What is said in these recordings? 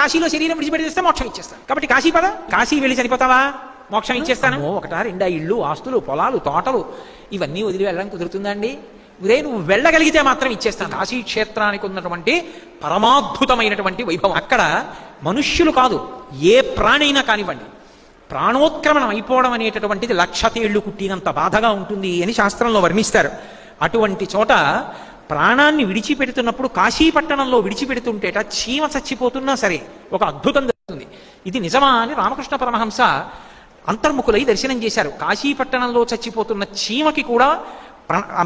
కాశీలో శరీరం విడిచిపెట్టేస్తే మోక్షం ఇచ్చేస్తాను. కాబట్టి కాశీ పద, కాశీ వెళ్ళి చనిపోతావా మోక్షం ఇచ్చేస్తాను. ఒకటా రెండా ఇళ్ళు, ఆస్తులు, పొలాలు, తోటలు ఇవన్నీ వదిలి వెళ్ళడం కుదురుతుందా అండి? ఇదే నువ్వు వెళ్ళగలిగితే మాత్రం ఇచ్చేస్తాను. కాశీ క్షేత్రానికి ఉన్నటువంటి పరమాద్భుతమైనటువంటి వైభవం. అక్కడ మనుష్యులు కాదు, ఏ ప్రాణి అయినా కానివ్వండి, ప్రాణోత్క్రమణం అయిపోవడం అనేటటువంటిది 1,00,000 తేళ్లు కుట్టినంత బాధగా ఉంటుంది అని శాస్త్రంలో వర్ణిస్తారు. అటువంటి చోట ప్రాణాన్ని విడిచిపెడుతున్నప్పుడు, కాశీపట్టణంలో విడిచిపెడుతుంటేట చీమ చచ్చిపోతున్నా సరే ఒక అద్భుతం జరుగుతుంది. ఇది నిజమా అని రామకృష్ణ పరమహంస అంతర్ముఖులై దర్శనం చేశారు. కాశీపట్టణంలో చచ్చిపోతున్న చీమకి కూడా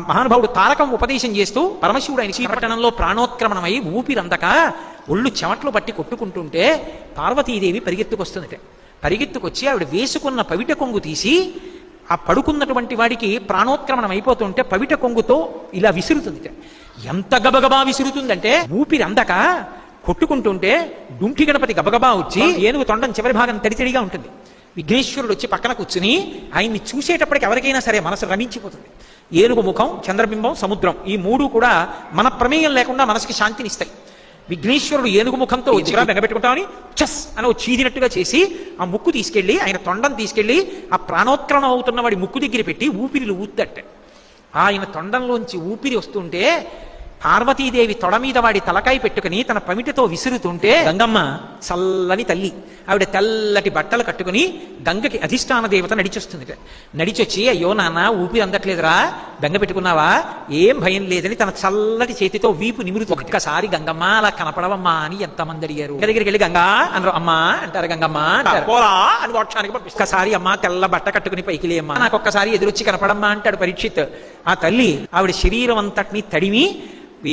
మహానుభావుడు తారకం ఉపదేశం చేస్తూ పరమశివుడు ఆయన కాశీపట్టణంలో ప్రాణోత్క్రమణమై ఊపిరందక ఒళ్ళు చెమట్లు పట్టి కొట్టుకుంటుంటే పార్వతీదేవి పరిగెత్తుకొస్తుందట. పరిగెత్తుకొచ్చి ఆవిడ వేసుకున్న పవిట కొంగు తీసి ఆ పడుకున్నటువంటి వాడికి ప్రాణోత్క్రమణం అయిపోతుంటే పవిట కొంగుతో ఇలా విసురుతుంది. ఎంత గబగబా విసురుతుందంటే ఊపిరి అందక కొట్టుకుంటుంటే డుంకి గణపతి గబగబా వచ్చి ఏనుగు తొండం చివరి భాగం తడితడిగా ఉంటుంది. విఘ్నేశ్వరుడు వచ్చి పక్కన కూర్చుని ఆయన్ని చూసేటప్పటికి ఎవరికైనా సరే మనసు రమించిపోతుంది. ఏనుగు ముఖం, చంద్రబింబం, సముద్రం ఈ మూడు కూడా మన ప్రమేయం లేకుండా మనసుకి శాంతినిస్తాయి. విఘ్నేశ్వరుడు ఏనుగు ముఖంతో వచ్చిగా బెంగపెట్టుకుంటామని చస్ అని చీదినట్టుగా చేసి ఆ ముక్కు తీసుకెళ్లి, ఆయన తొండం తీసుకెళ్లి ఆ ప్రాణోత్క్రమణం అవుతున్న వాడి ముక్కు దగ్గర పెట్టి ఊపిరిలు ఊద్దట. ఆయన తొండంలోంచి ఊపిరి వస్తుంటే పార్వతీదేవి తొడ మీద వాడి తలకాయ పెట్టుకుని తన పమిటతో విసురుతుంటే గంగమ్మ చల్లని తల్లి ఆవిడ తెల్లటి బట్టలు కట్టుకుని గంగకి అధిష్టాన దేవత నడిచొస్తుంది. నడిచొచ్చి అయ్యో నాన్న ఊపిరి అందట్లేదురా, బెంగ పెట్టుకున్నావా, ఏం భయం లేదని తన చల్లటి చేతితో వీపు నిమురుతూ ఒక్కసారి గంగమ్మ అలా కనపడవమ్మా అని ఎంతమంది అడిగారు. దగ్గరికి వెళ్ళి గంగా అనరు, అమ్మా అంటారు, గంగమ్మ అంటారు, పోరా అని మోక్షానికి ఒక్కసారి అమ్మ తెల్ల బట్ట కట్టుకుని పైకి లేమ్మా, నాకు ఒక్కసారి ఎదురొచ్చి కనపడమ్మా అంటాడు పరీక్షిత్. ఆ తల్లి ఆవిడ శరీరం అంతటిని తడిమి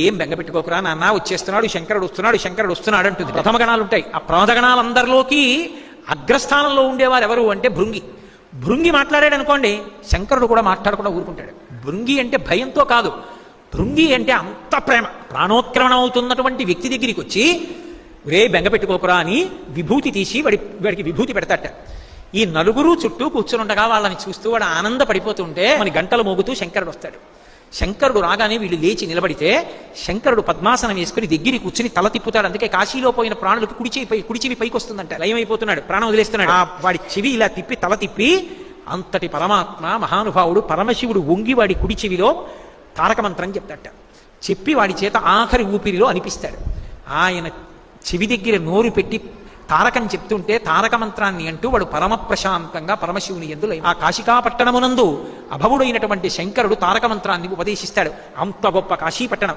ఏం బెంగ పెట్టుకోకురా నాన్న, వచ్చేస్తున్నాడు శంకరుడు, వస్తున్నాడు శంకరుడు వస్తున్నాడు అంటుంది. ప్రథమ గణాలు ఉంటాయి. ఆ ప్రథమగణాలందరిలోకి అగ్రస్థానంలో ఉండేవారు ఎవరు అంటే భృంగి. భృంగి మాట్లాడాడు అనుకోండి, శంకరుడు కూడా మాట్లాడకుండా ఊరుకుంటాడు. భృంగి అంటే భయంతో కాదు, భృంగి అంటే అంత ప్రేమ. ప్రాణోత్క్రమణం అవుతున్నటువంటి వ్యక్తి దగ్గరికి వచ్చి రే బెంగ పెట్టుకోకురా అని విభూతి తీసి వాడికి విభూతి పెడతాట. ఈ నలుగురు చుట్టూ కూర్చునుండగా వాళ్ళని చూస్తూ వాడు ఆనందపడిపోతుంటే మన గంటలు మోగుతూ శంకరుడు వస్తాడు. శంకరుడు రాగానే వీళ్ళు లేచి నిలబడితే శంకరుడు పద్మాసనం వేసుకుని దగ్గరికి కూర్చుని తల తిప్పుతాడు. అందుకే కాశీలో పోయిన ప్రాణులకు కుడి చెవి పైకి వస్తుందంట. లయమైపోతున్నాడు, ప్రాణం వదిలేస్తున్నాడు. వాడి చెవి ఇలా తిప్పి తల తిప్పి అంతటి పరమాత్మ మహానుభావుడు పరమశివుడు వంగి వాడి కుడి చెవిలో తారక మంత్రం చెప్తాట. చెప్పి వాడి చేత ఆఖరి ఊపిరిలో అనిపిస్తాడు. ఆయన చెవి దగ్గర నోరు పెట్టి తారకం చెప్తుంటే తారక మంత్రాన్ని అంటూ వాడు పరమ ప్రశాంతంగా పరమశివుని యందు ఆ కాశికాపట్టణమునందు అభవుడైనటువంటి శంకరుడు తారక మంత్రాన్ని ఉపదేశిస్తాడు. అంత గొప్ప కాశీపట్టణం.